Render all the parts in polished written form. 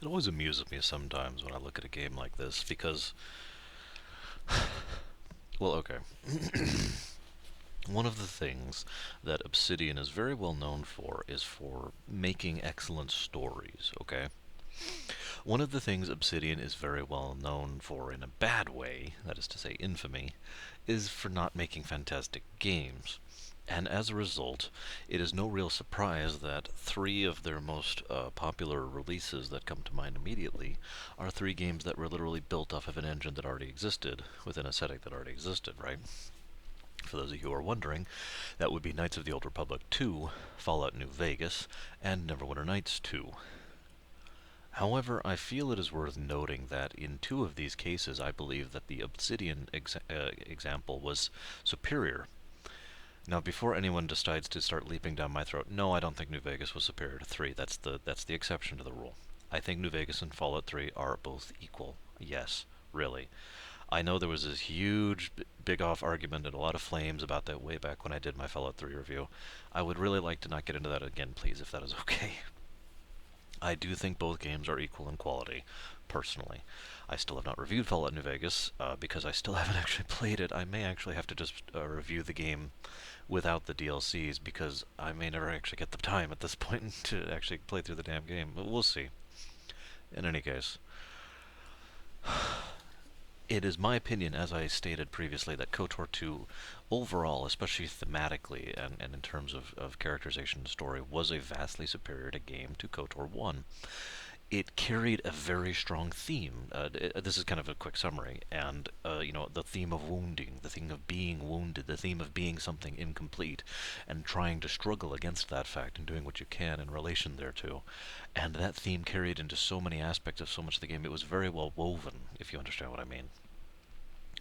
It always amuses me sometimes when I look at a game like this because, well, okay. One of the things that Obsidian is very well known for is for making excellent stories, okay? One of the things Obsidian is very well known for in a bad way, that is to say infamy, is for not making fantastic games. And as a result, it is no real surprise that three of their most popular releases that come to mind immediately are three games that were literally built off of an engine that already existed, with an aesthetic that already existed, right? For those of you who are wondering, that would be Knights of the Old Republic 2, Fallout New Vegas, and Neverwinter Nights 2. However, I feel it is worth noting that in two of these cases, I believe that the Obsidian example was superior. Now, before anyone decides to start leaping down my throat, no, I don't think New Vegas was superior to 3. That's the exception to the rule. I think New Vegas and Fallout 3 are both equal. Yes, really. I know there was this huge, big off argument and a lot of flames about that way back when I did my Fallout 3 review. I would really like to not get into that again, please, if that is okay. I do think both games are equal in quality, personally. I still have not reviewed Fallout New Vegas because I still haven't actually played it. I may actually have to just review the game without the DLCs because I may never actually get the time at this point to actually play through the damn game. But we'll see. In any case, it is my opinion, as I stated previously, that KOTOR 2, overall, especially thematically and in terms of characterization and story, was a vastly superior game to KOTOR 1. It carried a very strong theme. This is kind of a quick summary, and the theme of wounding, the theme of being wounded, the theme of being something incomplete, and trying to struggle against that fact and doing what you can in relation thereto. And that theme carried into so many aspects of so much of the game. It was very well woven, if you understand what I mean.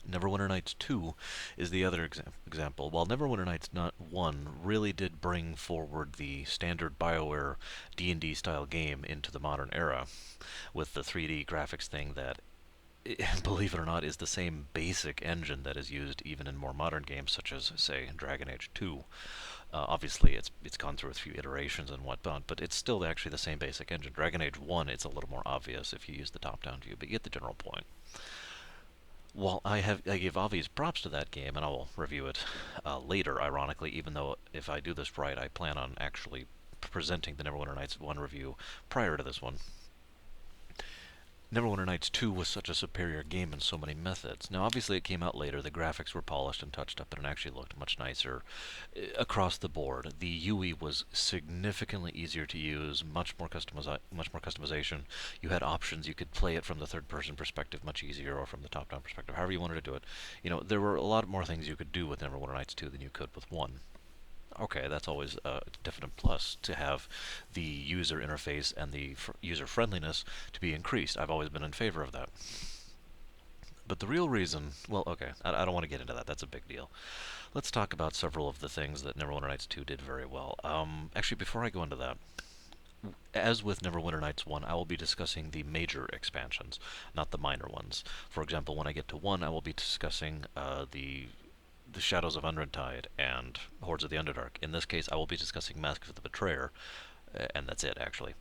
Neverwinter Nights 2 is the other example. While Neverwinter Nights not 1 really did bring forward the standard BioWare D&D style game into the modern era with the 3D graphics thing that, believe it or not, is the same basic engine that is used even in more modern games such as, say, Dragon Age 2. Obviously, it's gone through a few iterations and whatnot, but it's still actually the same basic engine. Dragon Age 1, it's a little more obvious if you use the top-down view, but you get the general point. While I give obvious props to that game, and I will review it later, ironically, even though if I do this right, I plan on actually presenting the Neverwinter Nights 1 review prior to this one. Neverwinter Nights 2 was such a superior game in so many methods. Now, obviously, it came out later. The graphics were polished and touched up, and it actually looked much nicer across the board. The UI was significantly easier to use, much more customization. You had options. You could play it from the third-person perspective much easier, or from the top-down perspective, however you wanted to do it. There were a lot more things you could do with Neverwinter Nights 2 than you could with 1. Okay, that's always a definite plus to have the user interface and the user friendliness to be increased. I've always been in favor of that. But the real reason, well, okay, I don't want to get into that. That's a big deal. Let's talk about several of the things that Neverwinter Nights 2 did very well. Actually, before I go into that, as with Neverwinter Nights 1, I will be discussing the major expansions, not the minor ones. For example, when I get to 1, I will be discussing the Shadows of Unrentide and Hordes of the Underdark. In this case, I will be discussing Mask of the Betrayer, and that's it, actually.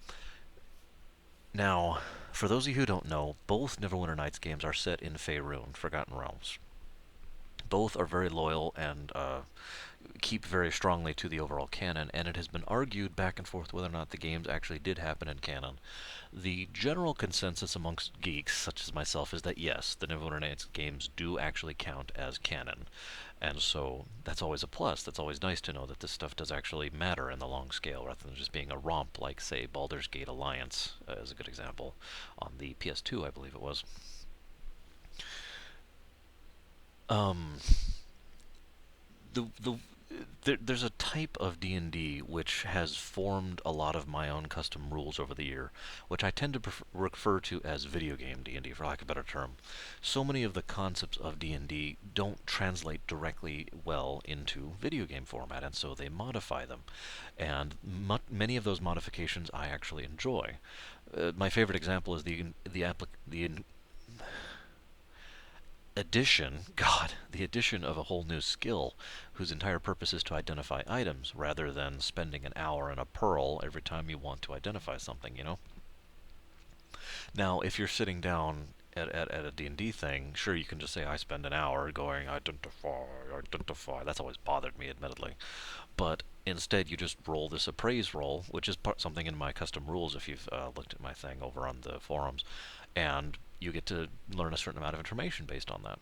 Now, for those of you who don't know, both Neverwinter Nights games are set in Faerun, Forgotten Realms. Both are very loyal and keep very strongly to the overall canon, and it has been argued back and forth whether or not the games actually did happen in canon. The general consensus amongst geeks, such as myself, is that yes, the Neverwinter Nights games do actually count as canon. And so that's always a plus. That's always nice to know that this stuff does actually matter in the long scale, rather than just being a romp like, say, Baldur's Gate Alliance is a good example, on the PS2, I believe it was. Um, there's a type of D&D which has formed a lot of my own custom rules over the year, which I tend to refer to as video game D&D, for lack of a better term. So many of the concepts of D&D don't translate directly well into video game format, and so they modify them. And many of those modifications I actually enjoy. My favorite example is the addition of a whole new skill whose entire purpose is to identify items rather than spending an hour in a pearl every time you want to identify something. Now, if you're sitting down at a D&D thing, sure, you can just say, I spend an hour going, identify, identify. That's always bothered me, admittedly. But instead, you just roll this appraise roll, which is something in my custom rules if you've looked at my thing over on the forums. And you get to learn a certain amount of information based on that.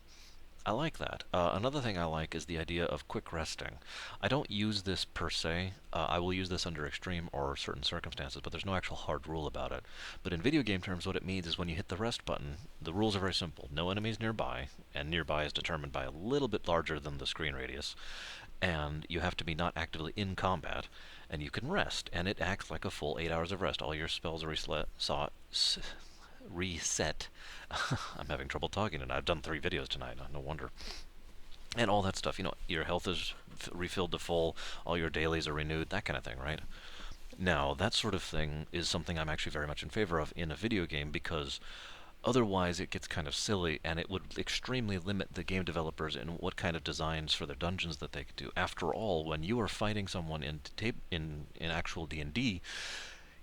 I like that. Another thing I like is the idea of quick resting. I don't use this per se. I will use this under extreme or certain circumstances, but there's no actual hard rule about it. But in video game terms, what it means is when you hit the rest button, the rules are very simple. No enemies nearby, and nearby is determined by a little bit larger than the screen radius. And you have to be not actively in combat, and you can rest, and it acts like a full 8 hours of rest. All your spells are reset. I'm having trouble talking, and I've done 3 videos tonight. No wonder. And all that stuff. Your health is refilled to full. All your dailies are renewed. That kind of thing, right? Now, that sort of thing is something I'm actually very much in favor of in a video game because otherwise it gets kind of silly and it would extremely limit the game developers in what kind of designs for their dungeons that they could do. After all, when you are fighting someone in actual D&D,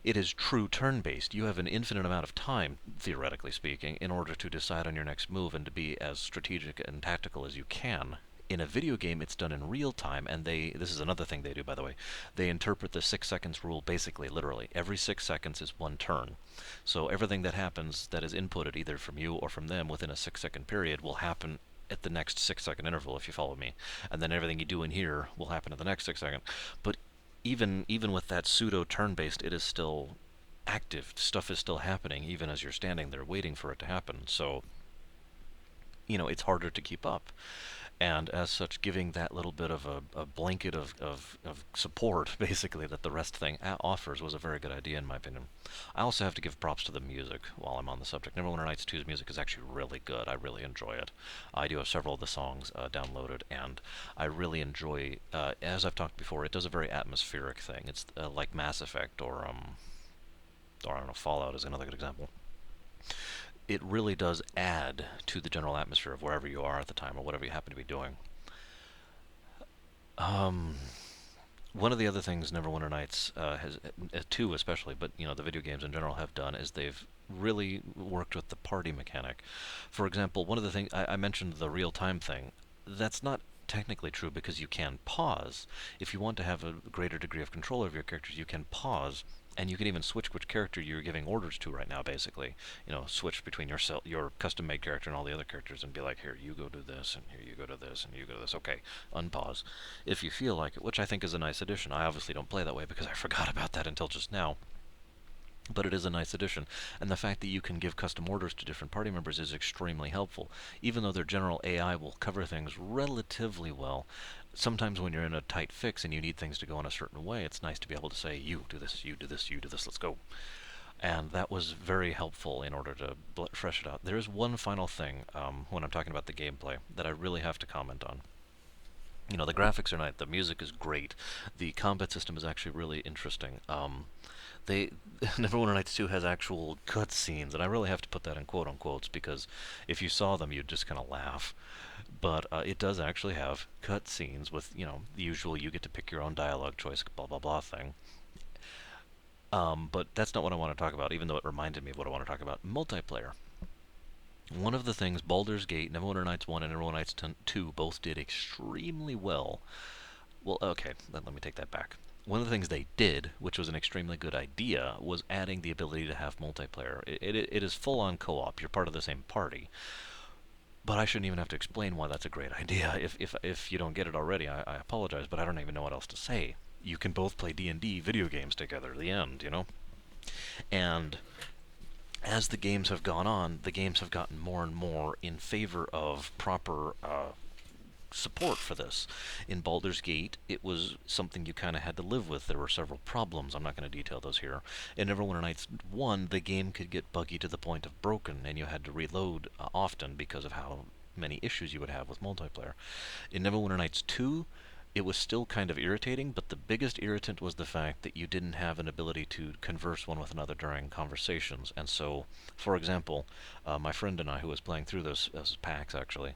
it is true turn-based. You have an infinite amount of time, theoretically speaking, in order to decide on your next move and to be as strategic and tactical as you can. In a video game, it's done in real time, and this is another thing they do, by the way. They interpret the 6 seconds rule basically, literally. Every 6 seconds is one turn. So everything that happens that is inputted either from you or from them within a 6-second period will happen at the next 6-second interval, if you follow me. And then everything you do in here will happen at the next 6 second. But even with that pseudo turn-based, it is still active. Stuff is still happening even as you're standing there waiting for it to happen. So, it's harder to keep up. And as such, giving that little bit of a blanket of support, basically, that the rest thing offers was a very good idea, in my opinion. I also have to give props to the music while I'm on the subject. Neverwinter Nights 2's music is actually really good. I really enjoy it. I do have several of the songs downloaded, and I really enjoy, as I've talked before, it does a very atmospheric thing. It's like Mass Effect or I don't know, Fallout is another good example. It really does add to the general atmosphere of wherever you are at the time or whatever you happen to be doing. Um, One of the other things Neverwinter Nights has, 2 especially, but the video games in general have done is they've really worked with the party mechanic. For example, one of the things I mentioned, the real time thing. That's not technically true because you can pause. If you want to have a greater degree of control over your characters, you can pause, and you can even switch which character you're giving orders to right now, basically. Switch between your custom-made character and all the other characters and be like, here, you go do this, and here you go to this, and you go to this. Okay, unpause. If you feel like it, which I think is a nice addition. I obviously don't play that way because I forgot about that until just now. But it is a nice addition, and the fact that you can give custom orders to different party members is extremely helpful. Even though their general AI will cover things relatively well, sometimes when you're in a tight fix and you need things to go in a certain way, it's nice to be able to say, you do this, you do this, you do this, let's go. And that was very helpful in order to fresh it out. There is one final thing when I'm talking about the gameplay that I really have to comment on. The graphics are nice, the music is great, the combat system is actually really interesting. They Neverwinter Nights 2 has actual cutscenes, and I really have to put that in quote unquotes because if you saw them, you'd just kind of laugh. But it does actually have cutscenes with the usual you get to pick your own dialogue choice, blah blah blah thing. But that's not what I want to talk about, even though it reminded me of what I want to talk about. Multiplayer. One of the things Baldur's Gate, Neverwinter Nights 1, and Neverwinter Nights 2 both did extremely well. Well, okay, let me take that back. One of the things they did, which was an extremely good idea, was adding the ability to have multiplayer. It is full-on co-op. You're part of the same party. But I shouldn't even have to explain why that's a great idea. If you don't get it already, I apologize, but I don't even know what else to say. You can both play D&D video games together, the end. And as the games have gone on, the games have gotten more and more in favor of proper support for this. In Baldur's Gate, it was something you kind of had to live with. There were several problems. I'm not going to detail those here. In Neverwinter Nights 1, the game could get buggy to the point of broken, and you had to reload often because of how many issues you would have with multiplayer. In Neverwinter Nights 2, it was still kind of irritating, but the biggest irritant was the fact that you didn't have an ability to converse one with another during conversations. And so, for example, my friend and I, who was playing through this, as PAX actually,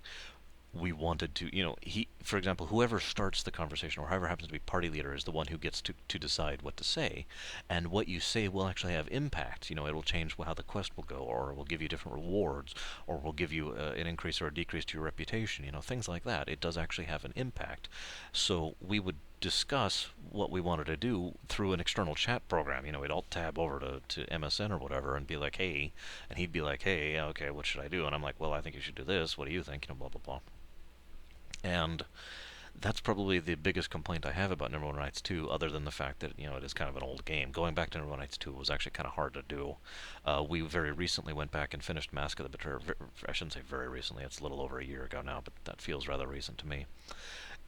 we wanted to, for example, whoever starts the conversation or whoever happens to be party leader is the one who gets to decide what to say. And what you say will actually have impact. It will change how the quest will go, or it will give you different rewards, or will give you an increase or a decrease to your reputation, things like that. It does actually have an impact. So we would discuss what we wanted to do through an external chat program. We'd alt tab over to MSN or whatever and be like, hey, and he'd be like, hey, okay, what should I do? And I'm like, well, I think you should do this. What do you think? Blah, blah, blah. And that's probably the biggest complaint I have about Neverwinter Nights 2, other than the fact that, it is kind of an old game. Going back to Neverwinter Nights 2 was actually kind of hard to do. We very recently went back and finished Mask of the Betrayer. I shouldn't say very recently, it's a little over a year ago now, but that feels rather recent to me.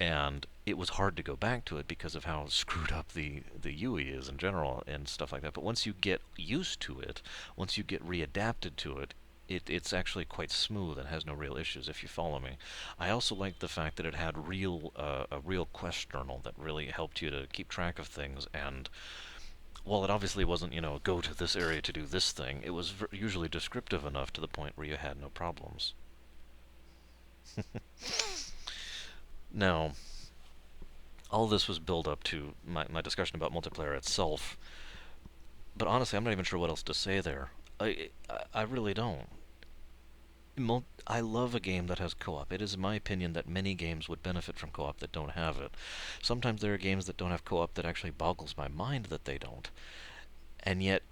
And it was hard to go back to it because of how screwed up the UI is in general and stuff like that. But once you get used to it, once you get readapted to it, it's actually quite smooth and has no real issues, if you follow me. I also liked the fact that it had a real quest journal that really helped you to keep track of things. And while it obviously wasn't, go to this area to do this thing, it was usually descriptive enough to the point where you had no problems. Now, all this was built up to my discussion about multiplayer itself, but honestly, I'm not even sure what else to say there. I really don't. I love a game that has co-op. It is my opinion that many games would benefit from co-op that don't have it. Sometimes there are games that don't have co-op that actually boggles my mind that they don't. And yet,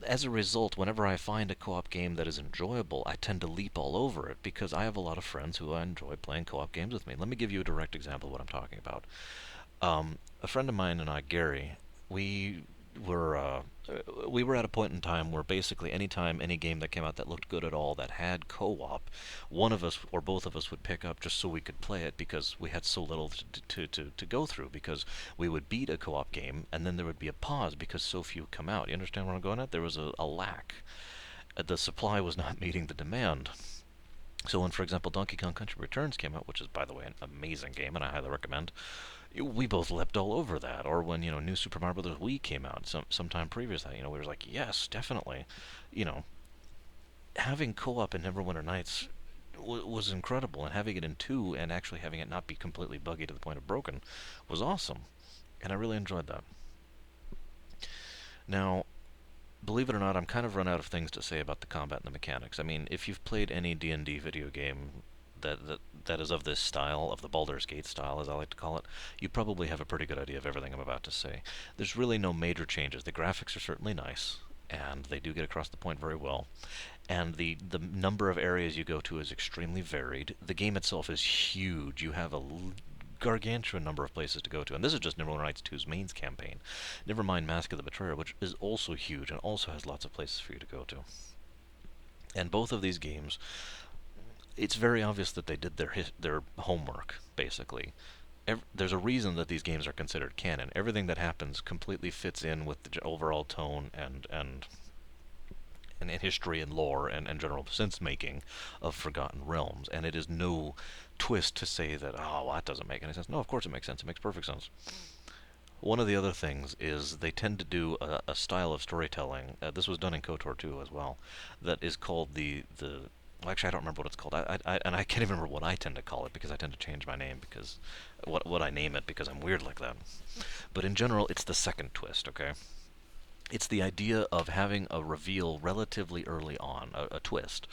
as a result, whenever I find a co-op game that is enjoyable, I tend to leap all over it because I have a lot of friends who enjoy playing co-op games with me. Let me give you a direct example of what I'm talking about. A friend of mine and I, Gary, we were uh, we were at a point in time where basically anytime any game that came out that looked good at all that had co-op, one of us or both of us would pick up just so we could play it because we had so little to go through, because we would beat a co-op game and then there would be a pause because so few come out. You understand where I'm going at? There was a lack. The supply was not meeting the demand. So when, for example, Donkey Kong Country Returns came out, which is, by the way, an amazing game and I highly recommend, we both leapt all over that. Or when, New Super Mario Bros. Wii came out sometime previous to that, we were like, yes, definitely. You know, having co-op in Neverwinter Nights was incredible, and having it in 2 and actually having it not be completely buggy to the point of broken was awesome. And I really enjoyed that. Now, believe it or not, I'm kind of run out of things to say about the combat and the mechanics. I mean, if you've played any D&D video game that is of this style, of the Baldur's Gate style, as I like to call it, you probably have a pretty good idea of everything I'm about to say. There's really no major changes. The graphics are certainly nice, and they do get across the point very well. And the number of areas you go to is extremely varied. The game itself is huge. You have a gargantuan number of places to go to. And this is just Neverwinter Nights 2's mains campaign. Never mind Mask of the Betrayer, which is also huge and also has lots of places for you to go to. And both of these games, it's very obvious that they did their homework, basically. There's a reason that these games are considered canon. Everything that happens completely fits in with the overall tone and history and lore and general sense making of Forgotten Realms. And it is no twist to say that, oh, well, that doesn't make any sense. No, of course it makes sense. It makes perfect sense. One of the other things is they tend to do a style of storytelling. This was done in KOTOR 2 as well. That is called well, actually, I don't remember what it's called. And I can't even remember what I tend to call it because I tend to change my name because what I name it because I'm weird like that. But in general, it's the second twist. Okay. It's the idea of having a reveal relatively early on, a twist,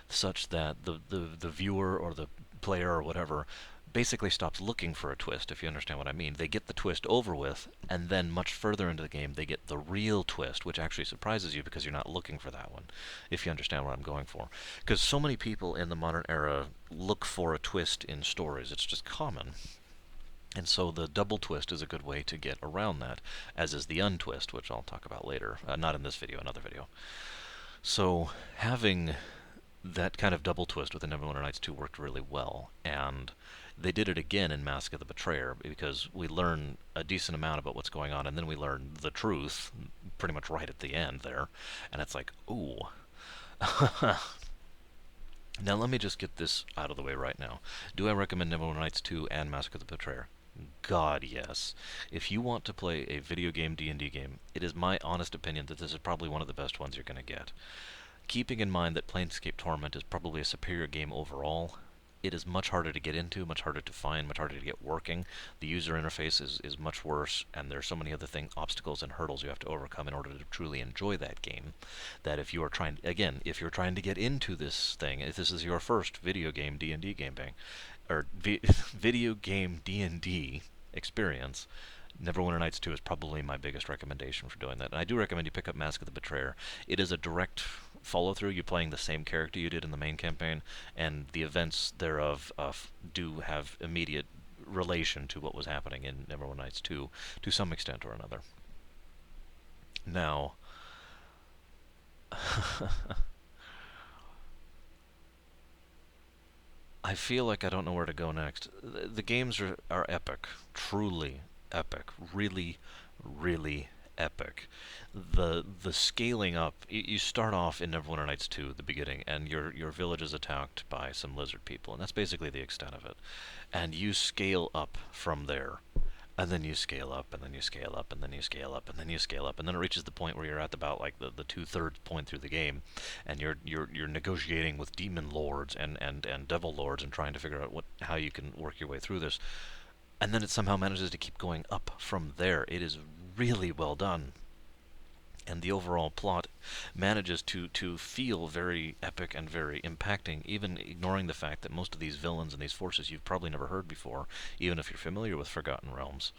such that the viewer or the player or whatever basically stops looking for a twist, if you understand what I mean. They get the twist over with, and then much further into the game, they get the real twist, which actually surprises you because you're not looking for that one, if you understand what I'm going for. Because so many people in the modern era look for a twist in stories. It's just common. And so the double twist is a good way to get around that, as is the untwist, which I'll talk about later. Not in this video, another video. So having that kind of double twist with the Neverwinter Nights 2 worked really well, and they did it again in Mask of the Betrayer because we learn a decent amount about what's going on, and then we learn the truth pretty much right at the end there, and it's like, ooh. Now let me just get this out of the way right now. Do I recommend Neverwinter Nights 2 and Mask of the Betrayer? God, yes. If you want to play a video game D&D game, it is my honest opinion that this is probably one of the best ones you're going to get. Keeping in mind that Planescape Torment is probably a superior game overall, it is much harder to get into, much harder to find, much harder to get working. The user interface is much worse, and there's so many other obstacles and hurdles you have to overcome in order to truly enjoy that game. That if you are trying, again, if you're trying to get into this thing, if this is your first video game D&D game bang, or video game D&D experience, Neverwinter Nights 2 is probably my biggest recommendation for doing that. And I do recommend you pick up Mask of the Betrayer. It is a direct follow through. You're playing the same character you did in the main campaign, and the events thereof do have immediate relation to what was happening in Neverwinter Nights 2 to some extent or another. Now, I feel like I don't know where to go next. The games are epic, truly epic, really, really epic. The scaling up. You start off in Neverwinter Nights 2, the beginning, and your village is attacked by some lizard people, and that's basically the extent of it. And you scale up from there. And then you scale up, and then you scale up, and then you scale up, and then you scale up, and then it reaches the point where you're at about like the 2/3 point through the game, and you're negotiating with demon lords and devil lords and trying to figure out how you can work your way through this, and then it somehow manages to keep going up from there. It is really well done, and the overall plot manages to feel very epic and very impacting, even ignoring the fact that most of these villains and these forces you've probably never heard before, even if you're familiar with Forgotten Realms.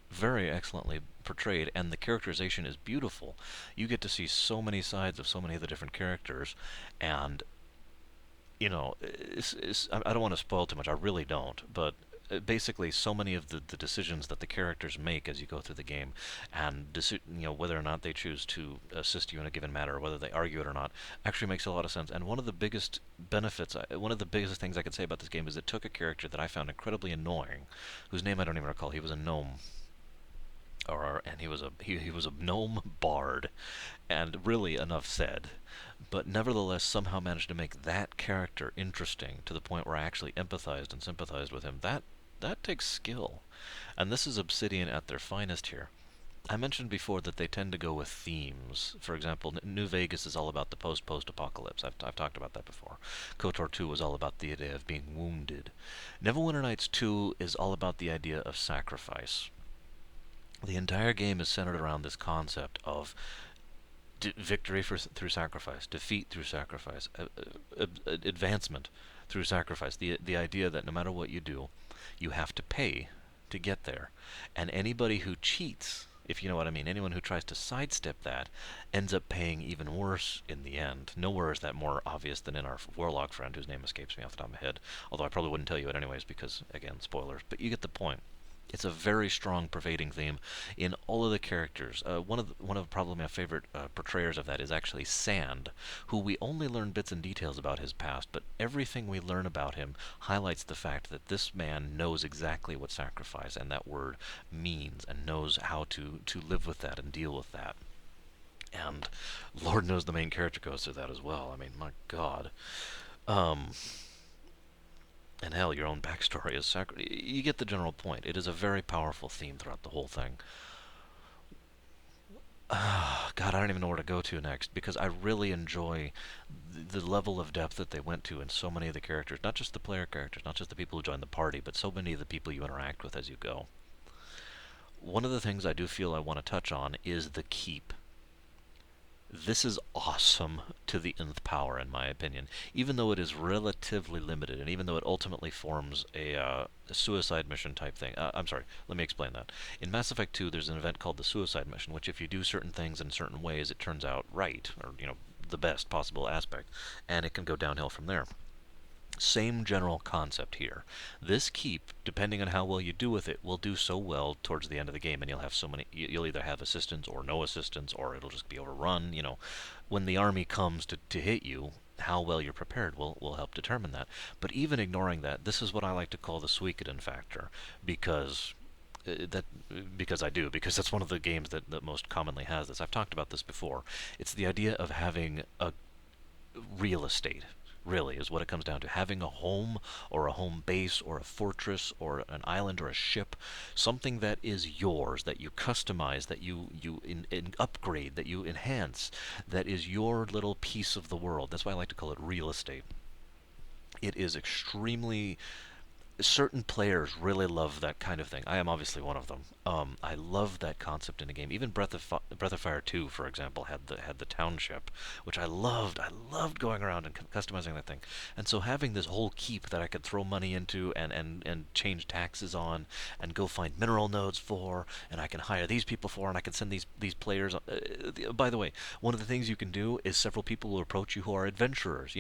Very excellently portrayed, and the characterization is beautiful. You get to see so many sides of so many of the different characters, and I don't want to spoil too much. I really don't, but basically, so many of the decisions that the characters make as you go through the game, and whether or not they choose to assist you in a given matter, or whether they argue it or not, actually makes a lot of sense. And one of the biggest benefits, one of the biggest things I could say about this game is it took a character that I found incredibly annoying, whose name I don't even recall. He was a gnome. And he was a gnome bard, and really enough said, but nevertheless somehow managed to make that character interesting to the point where I actually empathized and sympathized with him. That takes skill, and this is Obsidian at their finest here. I mentioned before that they tend to go with themes. For example, New Vegas is all about the post-apocalypse. I've talked about that before. KOTOR 2 was all about the idea of being wounded. Neverwinter Nights 2 is all about the idea of sacrifice. The entire game is centered around this concept of victory through sacrifice, defeat through sacrifice, advancement through sacrifice. The idea that no matter what you do, you have to pay to get there. And anybody who cheats, if you know what I mean, anyone who tries to sidestep that, ends up paying even worse in the end. Nowhere is that more obvious than in our warlock friend, whose name escapes me off the top of my head. Although I probably wouldn't tell you it anyways because, again, spoilers. But you get the point. It's a very strong, pervading theme in all of the characters. One of probably my favorite portrayers of that is actually Sand, who we only learn bits and details about his past, but everything we learn about him highlights the fact that this man knows exactly what sacrifice and that word means, and knows how to live with that and deal with that. And Lord knows the main character goes through that as well. I mean, my God. Um, and hell, your own backstory is you get the general point. It is a very powerful theme throughout the whole thing. God, I don't even know where to go to next because I really enjoy the level of depth that they went to in so many of the characters. Not just the player characters, not just the people who join the party, but so many of the people you interact with as you go. One of the things I do feel I want to touch on is the keep. This is awesome to the nth power, in my opinion, even though it is relatively limited, and even though it ultimately forms a suicide mission type thing. I'm sorry, let me explain that. In Mass Effect 2, there's an event called the suicide mission, which if you do certain things in certain ways, it turns out right, or, the best possible aspect, and it can go downhill from there. Same general concept here. This keep, depending on how well you do with it, will do so well towards the end of the game, and you'll have so many. You'll either have assistance or no assistance, or it'll just be overrun. When the army comes to hit you, how well you're prepared will help determine that. But even ignoring that, this is what I like to call the Suikoden Factor, because because that's one of the games that most commonly has this. I've talked about this before. It's the idea of having a real estate, really, is what it comes down to. Having a home or a home base or a fortress or an island or a ship, something that is yours, that you customize, that you upgrade, that you enhance, that is your little piece of the world. That's why I like to call it real estate. It is extremely certain players really love that kind of thing. I am obviously one of them. I love that concept in a game. Even Breath of Fire 2, for example, had the township, which I loved. I loved going around and customizing that thing. And so having this whole keep that I could throw money into and change taxes on and go find mineral nodes for, and I can hire these people for, and I can send these players. By the way, one of the things you can do is several people will approach you who are adventurers.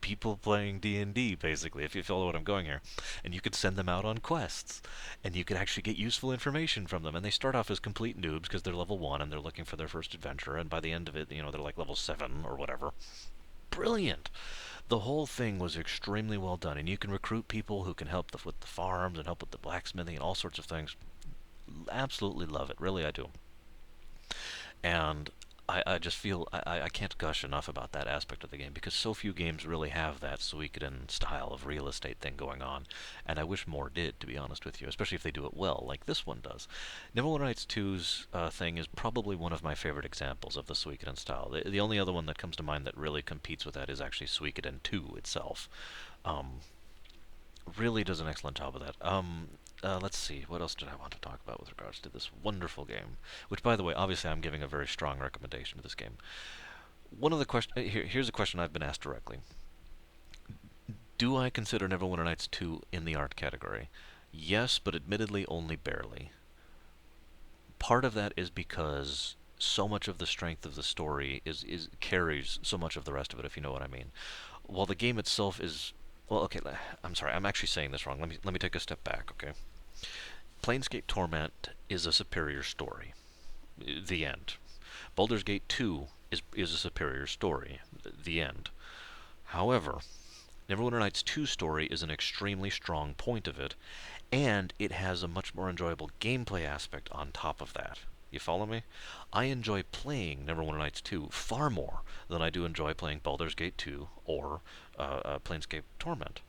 People playing D&D, basically, if you follow what I'm going here. And you could send them out on quests, and you could actually get useful information from them. And they start off as complete noobs because they're level 1 and they're looking for their first adventure, and by the end of it, they're like level 7 or whatever. Brilliant! The whole thing was extremely well done, and you can recruit people who can help with the farms and help with the blacksmithing and all sorts of things. Absolutely love it, really I do. And I just feel I can't gush enough about that aspect of the game because so few games really have that Suikoden style of real estate thing going on, and I wish more did, to be honest with you, especially if they do it well, like this one does. Neverwinter Nights 2's thing is probably one of my favorite examples of the Suikoden style. The only other one that comes to mind that really competes with that is actually Suikoden 2 itself. Um, really does an excellent job of that. Let's see, what else did I want to talk about with regards to this wonderful game? Which, by the way, obviously I'm giving a very strong recommendation to this game. One of the here's a question I've been asked directly. Do I consider Neverwinter Nights 2 in the art category? Yes, but admittedly only barely. Part of that is because so much of the strength of the story is carries so much of the rest of it, if you know what I mean. While the game itself is well, okay, I'm sorry, I'm actually saying this wrong. Let me take a step back, okay? Planescape Torment is a superior story. The end. Baldur's Gate 2 is a superior story. The end. However, Neverwinter Nights 2 story is an extremely strong point of it, and it has a much more enjoyable gameplay aspect on top of that. You follow me? I enjoy playing Neverwinter Nights 2 far more than I do enjoy playing Baldur's Gate 2 or Planescape Torment,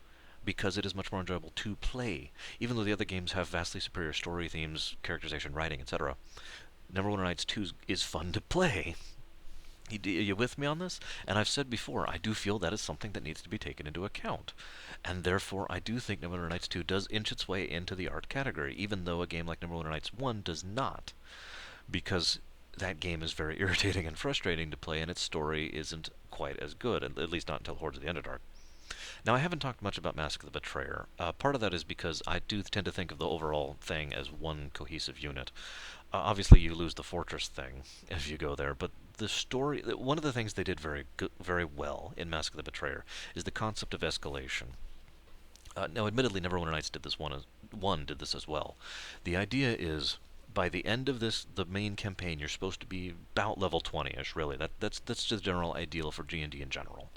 because it is much more enjoyable to play. Even though the other games have vastly superior story themes, characterization, writing, etc., Neverwinter Nights 2 is fun to play. Are you with me on this? And I've said before, I do feel that is something that needs to be taken into account. And therefore, I do think Neverwinter Nights 2 does inch its way into the art category, even though a game like Neverwinter Nights 1 does not. Because that game is very irritating and frustrating to play, and its story isn't quite as good, at least not until Hordes of the Underdark. Now, I haven't talked much about Mask of the Betrayer. Part of that is because I do tend to think of the overall thing as one cohesive unit. Obviously, you lose the fortress thing if you go there, but the story, one of the things they did very well in Mask of the Betrayer is the concept of escalation. Now, admittedly, Neverwinter Nights did this one did this as well. The idea is, by the end of the main campaign, you're supposed to be about level 20ish. Really, that's the general ideal for G&D in general.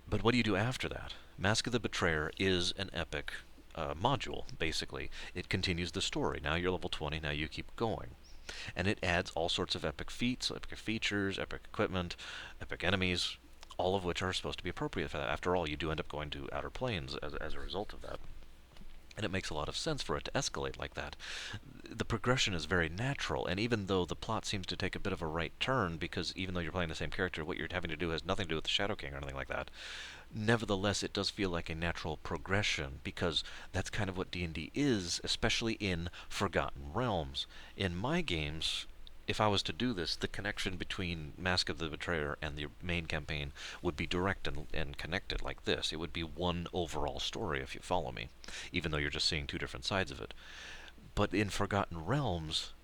But what do you do after that? Mask of the Betrayer is an epic module, basically. It continues the story. Now you're level 20, now you keep going. And it adds all sorts of epic feats, epic features, epic equipment, epic enemies, all of which are supposed to be appropriate for that. After all, you do end up going to Outer Planes as a result of that. And it makes a lot of sense for it to escalate like that. The progression is very natural, and even though the plot seems to take a bit of a right turn, because even though you're playing the same character, what you're having to do has nothing to do with the Shadow King or anything like that, nevertheless, it does feel like a natural progression, because that's kind of what D&D is, especially in Forgotten Realms. In my games, if I was to do this, the connection between Mask of the Betrayer and the main campaign would be direct and connected like this. It would be one overall story, if you follow me, even though you're just seeing two different sides of it. But in Forgotten Realms,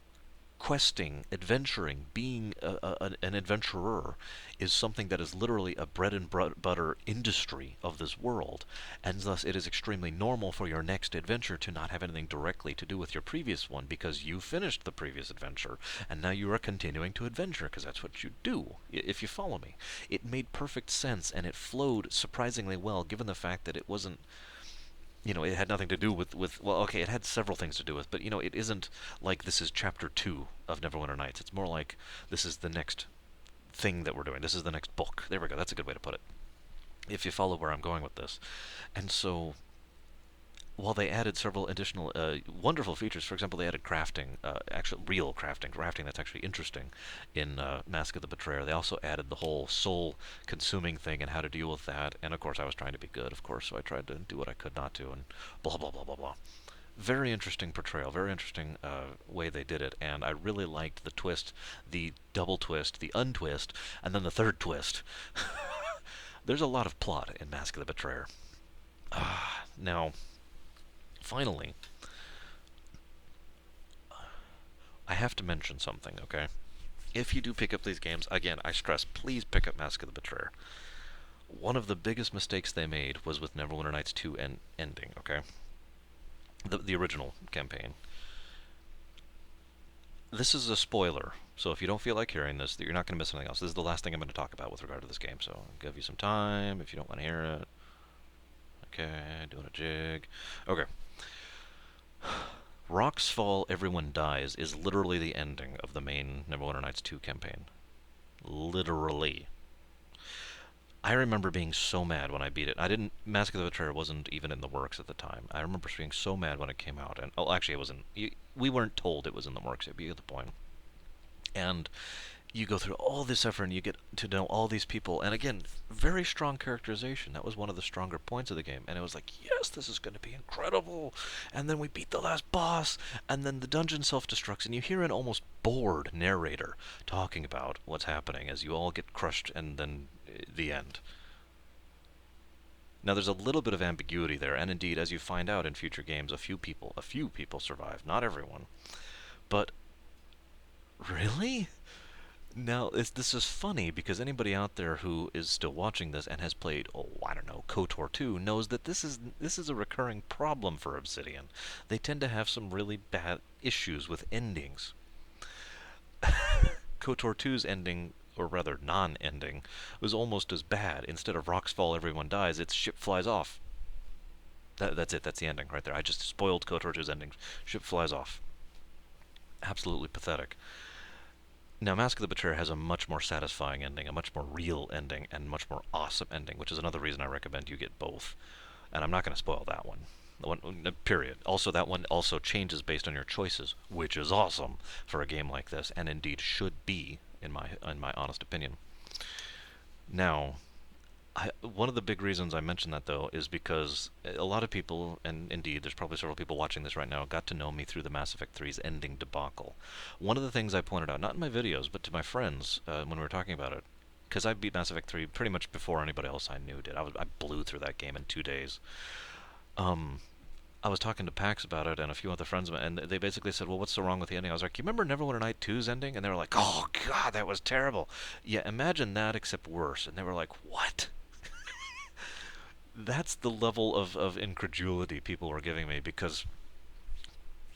questing, adventuring, being an adventurer is something that is literally a bread and butter industry of this world, and thus it is extremely normal for your next adventure to not have anything directly to do with your previous one because you finished the previous adventure, and now you are continuing to adventure because that's what you do, if you follow me. It made perfect sense, and it flowed surprisingly well given the fact that it wasn't it had nothing to do well, okay, it had several things to do with, but, it isn't like this is chapter 2 of Neverwinter Nights. It's more like this is the next thing that we're doing. This is the next book. There we go. That's a good way to put it. If you follow where I'm going with this. And so while they added several additional wonderful features. For example, they added crafting, actual real crafting that's actually interesting in Mask of the Betrayer. They also added the whole soul-consuming thing and how to deal with that. And of course, I was trying to be good, of course, so I tried to do what I could not to, and blah blah blah blah blah. Very interesting portrayal, very interesting way they did it, and I really liked the twist, the double twist, the untwist, and then the third twist. There's a lot of plot in Mask of the Betrayer. Now, finally, I have to mention something, okay? If you do pick up these games, again, I stress, please pick up Mask of the Betrayer. One of the biggest mistakes they made was with Neverwinter Nights 2 ending, okay? The original campaign. This is a spoiler, so if you don't feel like hearing this, you're not going to miss anything else. This is the last thing I'm going to talk about with regard to this game, so I'll give you some time if you don't want to hear it. Okay, doing a jig. Okay. Rocks Fall, Everyone Dies is literally the ending of the main Neverwinter Nights 2 campaign. Literally. I remember being so mad when I beat it. I didn't. Mask of the Betrayer wasn't even in the works at the time. I remember being so mad when it came out, and oh, actually, it wasn't. We weren't told it was in the works. It'd be at the point. And you go through all this effort, and you get to know all these people. And again, very strong characterization. That was one of the stronger points of the game. And it was like, yes, this is going to be incredible. And then we beat the last boss, and then the dungeon self-destructs, and you hear an almost bored narrator talking about what's happening as you all get crushed, and then the end. Now there's a little bit of ambiguity there, and indeed, as you find out in future games, a few people survive, not everyone. But really? Now this is funny because anybody out there who is still watching this and has played, oh, I don't know, KOTOR 2 knows that this is a recurring problem for Obsidian. They tend to have some really bad issues with endings. KOTOR 2's ending, or rather non-ending, was almost as bad. Instead of rocks fall, everyone dies, its ship flies off. That's it. That's the ending right there. I just spoiled KOTOR 2's ending. Ship flies off. Absolutely pathetic. Now, Mask of the Betrayer has a much more satisfying ending, a much more real ending, and much more awesome ending, which is another reason I recommend you get both. And I'm not going to spoil that one. Period. Also, that one also changes based on your choices, which is awesome for a game like this, and indeed should be, in my honest opinion. Now, one of the big reasons I mention that, though, is because a lot of people, and indeed there's probably several people watching this right now, got to know me through the Mass Effect 3's ending debacle. One of the things I pointed out, not in my videos, but to my friends when we were talking about it, because I beat Mass Effect 3 pretty much before anybody else I knew did. I blew through that game in 2 days. Um, I was talking to Pax about it and a few other friends of mine, and they basically said, well, what's so wrong with the ending? I was like, you remember Neverwinter Night 2's ending? And they were like, oh, God, that was terrible. Yeah, imagine that except worse. And they were like, what? That's the level of incredulity people were giving me, because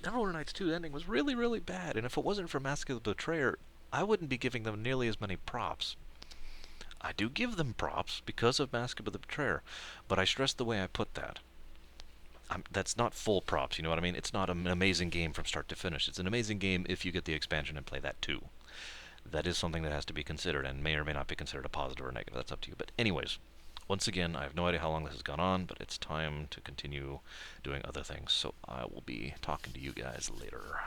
Neverwinter Nights 2 ending was really, really bad, and if it wasn't for Mask of the Betrayer, I wouldn't be giving them nearly as many props. I do give them props because of Mask of the Betrayer, but I stress the way I put that. That's not full props, you know what I mean? It's not an amazing game from start to finish. It's an amazing game if you get the expansion and play that too. That is something that has to be considered, and may or may not be considered a positive or negative. That's up to you. But anyways, once again, I have no idea how long this has gone on, but it's time to continue doing other things. So I will be talking to you guys later.